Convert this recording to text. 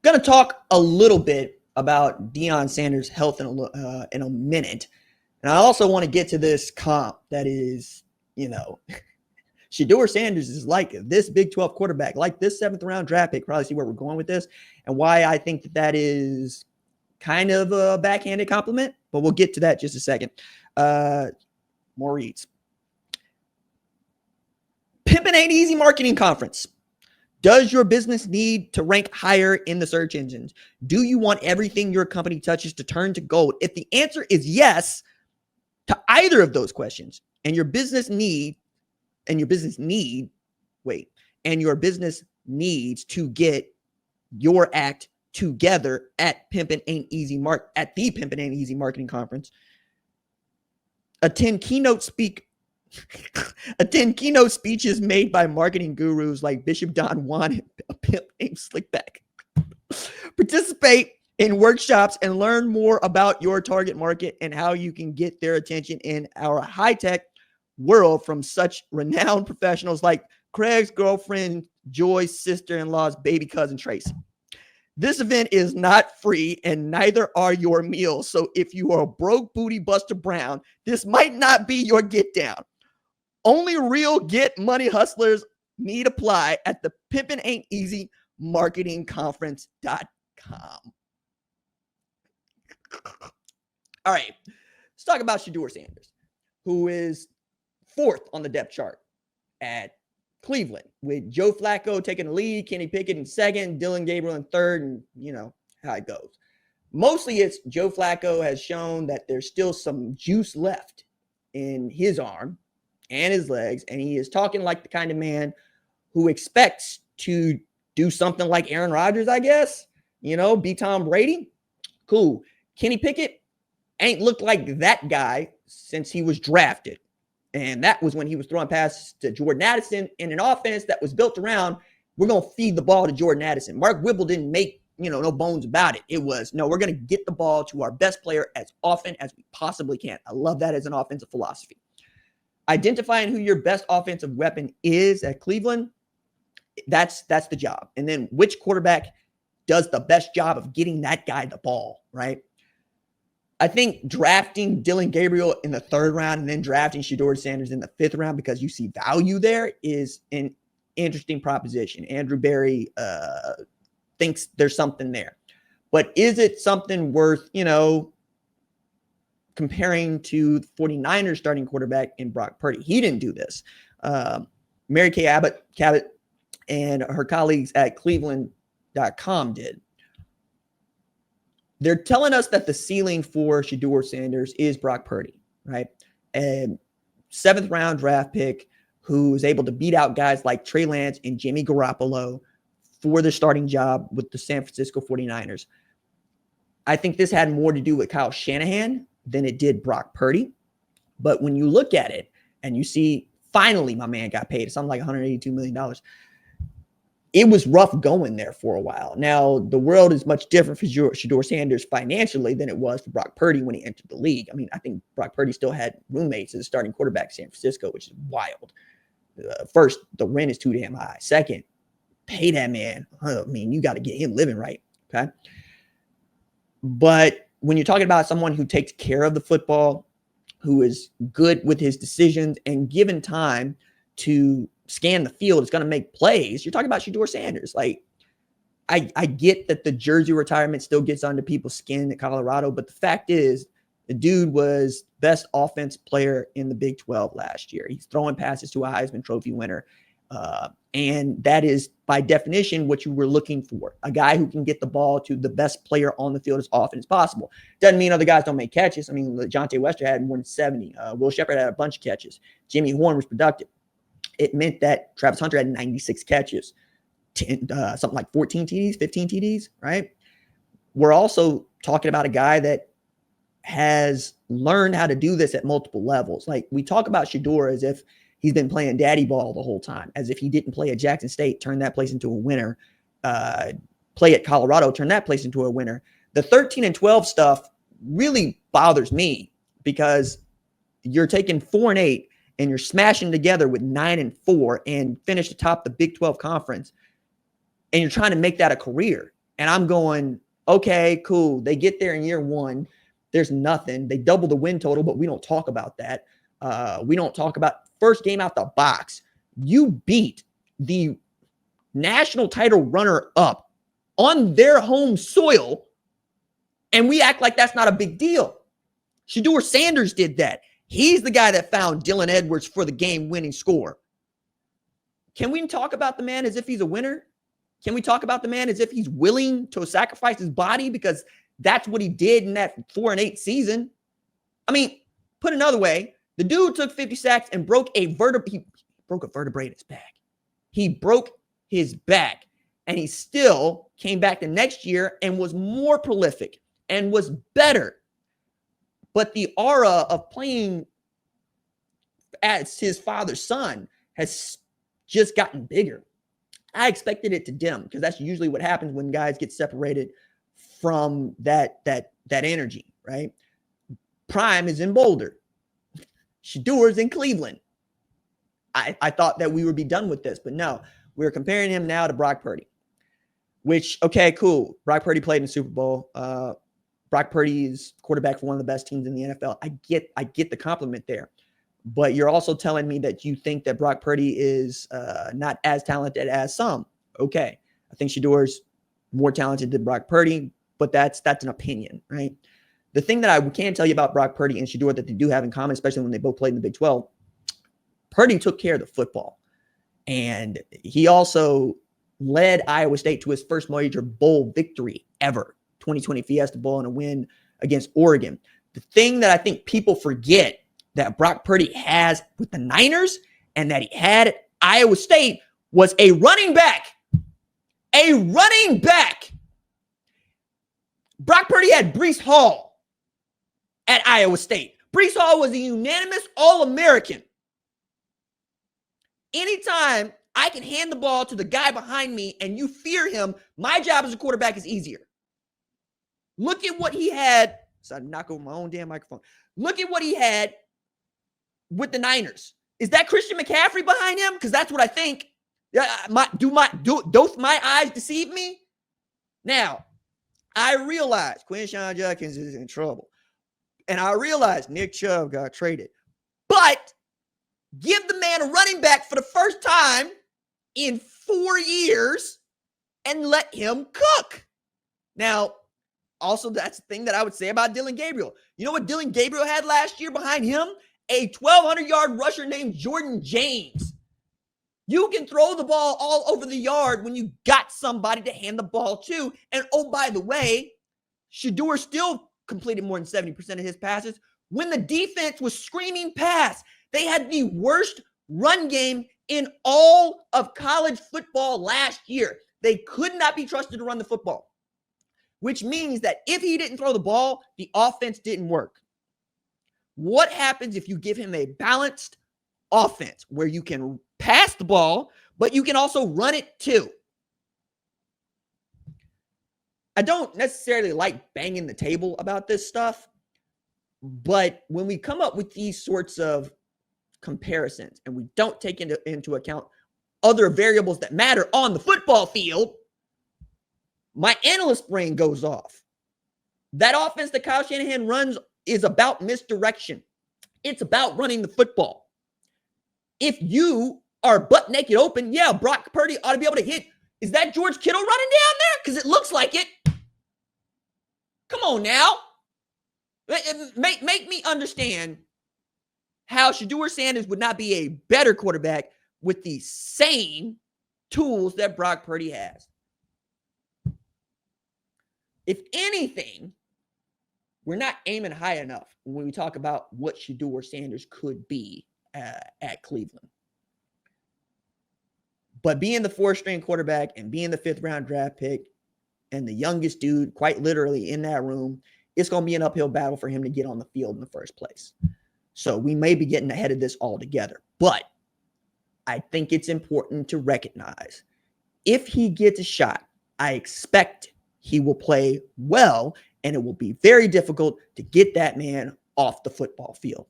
Going to talk a little bit about Deion Sanders' health in a minute. And I also want to get to this comp that is, you know, Shedeur Sanders is like this Big 12 quarterback, like this seventh round draft pick. Probably see where we're going with this and why I think that is kind of a backhanded compliment, but we'll get to that just a second. More reads. Pimpin' Ain't Easy Marketing Conference. Does your business need to rank higher in the search engines? Do you want everything your company touches to turn to gold? If the answer is yes to either of those questions, and your business needs to get your act together at the Pimpin' Ain't Easy Marketing Conference, attend keynote speeches made by marketing gurus like Bishop Don Juan and a pimp named Slickback. Participate in workshops and learn more about your target market and how you can get their attention in our high-tech world from such renowned professionals like Craig's girlfriend, Joy's sister-in-law's baby cousin, Tracy. This event is not free and neither are your meals. So if you are a broke booty Buster Brown, this might not be your get down. Only real get money hustlers need apply at the Pimpin' Ain't Easy Marketing Conference.com. All right, let's talk about Shedeur Sanders, who is fourth on the depth chart at Cleveland, with Joe Flacco taking the lead, Kenny Pickett in second, Dylan Gabriel in third, and you know how it goes. Mostly it's Joe Flacco has shown that there's still some juice left in his arm and his legs, and he is talking like the kind of man who expects to do something like Aaron Rodgers, I guess, be Tom Brady. Cool. Kenny Pickett ain't looked like that guy since he was drafted. And that was when he was throwing passes to Jordan Addison in an offense that was built around, we're going to feed the ball to Jordan Addison. Mark Whipple didn't make, no bones about it. It was, no, we're going to get the ball to our best player as often as we possibly can. I love that as an offensive philosophy. Identifying who your best offensive weapon is at Cleveland, that's the job. And then which quarterback does the best job of getting that guy the ball, right? I think drafting Dylan Gabriel in the third round and then drafting Shedeur Sanders in the fifth round because you see value there is an interesting proposition. Andrew Berry thinks there's something there. But is it something worth, comparing to the 49ers starting quarterback in Brock Purdy? He didn't do this. Mary Kay Cabot and her colleagues at Cleveland.com did. They're telling us that the ceiling for Shedeur Sanders is Brock Purdy, right? A seventh round draft pick who is able to beat out guys like Trey Lance and Jimmy Garoppolo for the starting job with the San Francisco 49ers. I think this had more to do with Kyle Shanahan than it did Brock Purdy. But when you look at it and you see, finally, my man got paid something like $182 million. It was rough going there for a while. Now, the world is much different for Shedeur Sanders financially than it was for Brock Purdy when he entered the league. I mean, I think Brock Purdy still had roommates as a starting quarterback in San Francisco, which is wild. First, the rent is too damn high. Second, pay that man. I mean, you got to get him living right, okay? But when you're talking about someone who takes care of the football, who is good with his decisions and given time to scan the field, it's going to make plays. You're talking about Shedeur Sanders. Like, I get that the jersey retirement still gets under people's skin at Colorado, but the fact is the dude was best offense player in the Big 12 last year. He's throwing passes to a Heisman Trophy winner. And that is, by definition, what you were looking for. A guy who can get the ball to the best player on the field as often as possible. Doesn't mean other guys don't make catches. I mean, Jonte Wester had more than 70. Will Shepard had a bunch of catches. Jimmy Horn was productive. It meant that Travis Hunter had 96 catches, something like 14 TDs, 15 TDs, right? We're also talking about a guy that has learned how to do this at multiple levels. Like, we talk about Shedeur as if he's been playing daddy ball the whole time, as if he didn't play at Jackson State, turn that place into a winner, play at Colorado, turn that place into a winner. The 13 and 12 stuff really bothers me because you're taking 4 and 8 and you're smashing together with 9 and 4 and finish atop the Big 12 conference, and you're trying to make that a career. And I'm going, okay, cool. They get there in year one. There's nothing. They double the win total, but we don't talk about that. We don't talk about first game out the box. You beat the national title runner up on their home soil, and we act like that's not a big deal. Shedeur Sanders did that. He's the guy that found Dylan Edwards for the game-winning score. Can we talk about the man as if he's a winner? Can we talk about the man as if he's willing to sacrifice his body because that's what he did in that 4-8 season? I mean, put another way, the dude took 50 sacks and broke a vertebrae in his back. He broke his back, and he still came back the next year and was more prolific and was better. But the aura of playing as his father's son has just gotten bigger. I expected it to dim because that's usually what happens when guys get separated from that energy, right? Prime is in Boulder. Shedeur's in Cleveland. I thought that we would be done with this, but no. We're comparing him now to Brock Purdy, which, okay, cool. Brock Purdy played in the Super Bowl. Brock Purdy is quarterback for one of the best teams in the NFL. I get the compliment there. But you're also telling me that you think that Brock Purdy is not as talented as some. Okay. I think Shedeur's more talented than Brock Purdy, but that's an opinion, right? The thing that I can tell you about Brock Purdy and Shedeur that they do have in common, especially when they both played in the Big 12, Purdy took care of the football. And he also led Iowa State to his first major bowl victory ever, 2020 Fiesta Bowl, and a win against Oregon. The thing that I think people forget that Brock Purdy has with the Niners and that he had at Iowa State was a running back. A running back. Brock Purdy had Breece Hall at Iowa State. Breece Hall was a unanimous All-American. Anytime I can hand the ball to the guy behind me and you fear him, my job as a quarterback is easier. Look at what he had. So I knock over my own damn microphone. Look at what he had with the Niners. Is that Christian McCaffrey behind him? Because that's what I think. Do my eyes deceive me? Now, I realize Quinshon Judkins is in trouble. And I realize Nick Chubb got traded. But give the man a running back for the first time in 4 years and let him cook. Now, also, that's the thing that I would say about Dillon Gabriel. You know what Dillon Gabriel had last year behind him? A 1,200-yard rusher named Jordan James. You can throw the ball all over the yard when you got somebody to hand the ball to. And oh, by the way, Shedeur still completed more than 70% of his passes when the defense was screaming pass. They had the worst run game in all of college football last year. They could not be trusted to run the football, which means that if he didn't throw the ball, the offense didn't work. What happens if you give him a balanced offense where you can pass the ball, but you can also run it too? I don't necessarily like banging the table about this stuff, but when we come up with these sorts of comparisons and we don't take into account other variables that matter on the football field, my analyst brain goes off. That offense that Kyle Shanahan runs is about misdirection. It's about running the football. If you are butt naked open, yeah, Brock Purdy ought to be able to hit. Is that George Kittle running down there? Because it looks like it. Come on now. Make me understand how Shedeur Sanders would not be a better quarterback with the same tools that Brock Purdy has. If anything, we're not aiming high enough when we talk about what Shedeur Sanders could be at Cleveland. But being the fourth-string quarterback and being the fifth-round draft pick and the youngest dude, quite literally, in that room, it's going to be an uphill battle for him to get on the field in the first place. So we may be getting ahead of this altogether. But I think it's important to recognize if he gets a shot, I expect he will play well, and it will be very difficult to get that man off the football field.